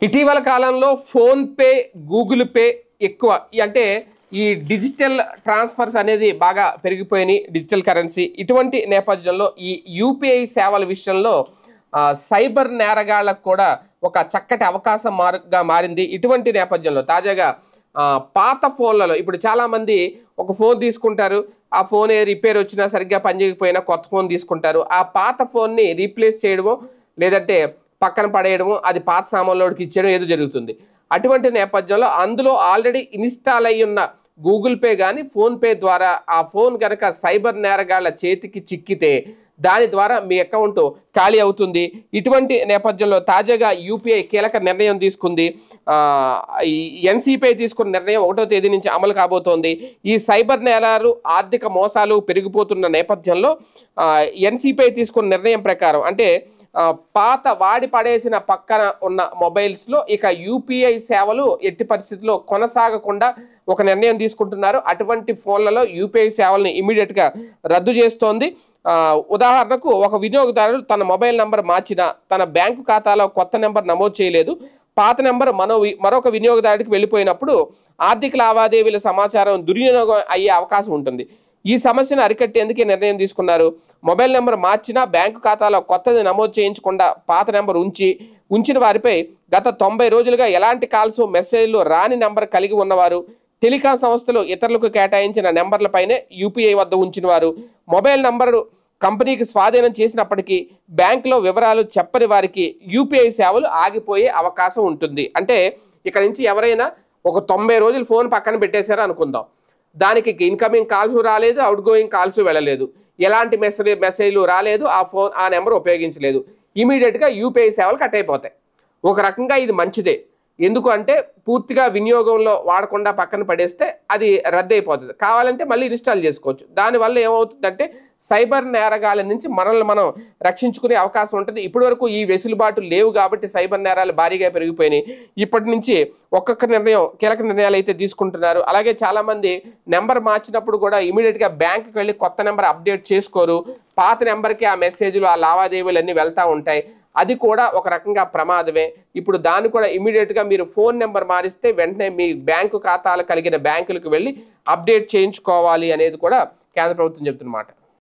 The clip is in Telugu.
ఇటీవల కాలంలో ఫోన్‌పే, గూగుల్ పే ఎక్కువ. అంటే ఈ డిజిటల్ ట్రాన్స్‌ఫర్స్ అనేది బాగా పెరిగిపోయినాయి. Digital currency. ఇటువంటి నేపథ్యంలో ఈ యూపీఐ సేవల విషయంలో సైబర్ నేరగాళ్లకు కూడా ఒక చక్కటి అవకాశం మారింది. ఇటువంటి నేపథ్యంలో తాజాగా పాత ఫోన్లలో ఇప్పుడు చాలామంది ఒక ఫోన్ తీసుకుంటారు. ఆ ఫోన్ రిపేర్ వచ్చినా సరిగ్గా పనిచేయకపోయినా కొత్త ఫోన్ తీసుకుంటారు. ఆ పాత ఫోన్‌ని రీప్లేస్ చేయడమో లేదంటే పక్కన పడేయడము, అది పాత సామాన్లోకి ఇచ్చేయడం ఏదో జరుగుతుంది. అటువంటి నేపథ్యంలో అందులో ఆల్రెడీ ఇన్‌స్టాల్ అయ్యి ఉన్న గూగుల్ పే కానీ ఫోన్‌పే ద్వారా ఆ ఫోన్ కనుక సైబర్ నేరగాళ్ల చేతికి చిక్కితే దాని ద్వారా మీ అకౌంట్ ఖాళీ అవుతుంది. ఇటువంటి నేపథ్యంలో తాజాగా యూపీఐ కీలక నిర్ణయం తీసుకుంది. ఈ ఎన్సీపై తీసుకున్న నిర్ణయం 1వ తేదీ నుంచి అమలు కాబోతోంది. ఈ సైబర్ నేరాలు, ఆర్థిక మోసాలు పెరిగిపోతున్న నేపథ్యంలో ఎన్సీపై తీసుకున్న నిర్ణయం ప్రకారం అంటే పాత వాడి పడేసిన పక్కన ఉన్న మొబైల్స్లో ఇక యూపీఐ సేవలు ఎట్టి పరిస్థితుల్లో కొనసాగకుండా ఒక నిర్ణయం తీసుకుంటున్నారు. అటువంటి ఫోన్లలో యూపీఐ సేవల్ని ఇమీడియట్గా రద్దు చేస్తోంది. ఉదాహరణకు ఒక వినియోగదారుడు తన మొబైల్ నెంబర్ మార్చినా తన బ్యాంకు ఖాతాలో కొత్త నెంబర్ నమోదు చేయలేదు, పాత నెంబర్ మరొక వినియోగదారుడికి వెళ్ళిపోయినప్పుడు ఆర్థిక లావాదేవీల సమాచారం దుర్వినియోగం అయ్యే అవకాశం ఉంటుంది. ఈ సమస్యను అరికట్టేందుకు నిర్ణయం తీసుకున్నారు. మొబైల్ నెంబర్ మార్చినా బ్యాంకు ఖాతాలో కొత్తది నమోదు చేయించకుండా పాత నెంబర్ ఉంచిన వారిపై గత 90 రోజులుగా ఎలాంటి కాల్స్, మెసేజ్లు రాని నెంబర్ కలిగి ఉన్నవారు, టెలికాం సంస్థలు ఇతరులకు కేటాయించిన నెంబర్లపైనే యూపీఐ వద్ద ఉంచిన వారు, మొబైల్ నంబరు కంపెనీకి స్వాధీనం చేసినప్పటికీ బ్యాంకులో వివరాలు చెప్పని వారికి యూపీఐ సేవలు ఆగిపోయే అవకాశం ఉంటుంది. అంటే ఇక నుంచి ఎవరైనా ఒక 90 రోజులు ఫోన్ పక్కన పెట్టేశారో అనుకుందాం, దానికి ఇన్కమింగ్ కాల్స్ రాలేదు, అవుట్ గోయింగ్ కాల్స్ వెళ్ళలేదు, ఎలాంటి మెసేజ్లు రాలేదు, ఆ నెంబర్ ఉపయోగించలేదు, ఇమీడియట్గా యూపీఐ సేవలు కట్ అయిపోతాయి. ఒక రకంగా ఇది మంచిదే. ఎందుకు అంటే పూర్తిగా వినియోగంలో వాడకుండా పక్కన పడేస్తే అది రద్దయిపోతుంది. కావాలంటే మళ్ళీ ఇన్స్టాల్ చేసుకోవచ్చు. దానివల్ల ఏమవుతుందంటే సైబర్ నేరగాల నుంచి మనల్ని మనం రక్షించుకునే అవకాశం ఉంటుంది. ఇప్పటివరకు ఈ వెసులుబాటు లేవు కాబట్టి సైబర్ నేరాలు భారీగా పెరిగిపోయినాయి. ఇప్పటి నుంచి ఒక్కొక్క కీలక నిర్ణయాలు అయితే తీసుకుంటున్నారు. అలాగే చాలామంది నెంబర్ మార్చినప్పుడు కూడా ఇమీడియట్గా బ్యాంకుకి వెళ్ళి కొత్త నెంబర్ అప్డేట్ చేసుకోరు. పాత నెంబర్కి ఆ మెసేజ్లు, ఆ లావాదేవీలు అన్నీ వెళ్తూ ఉంటాయి. అది కూడా ఒక రకంగా ప్రమాదమే. ఇప్పుడు దాన్ని కూడా ఇమీడియట్గా మీరు ఫోన్ నెంబర్ మారిస్తే వెంటనే మీ బ్యాంకు ఖాతాలు కలిగిన బ్యాంకులకు వెళ్ళి అప్డేట్ చేయించుకోవాలి అనేది కూడా కేంద్ర ప్రభుత్వం చెప్తున్నమాట.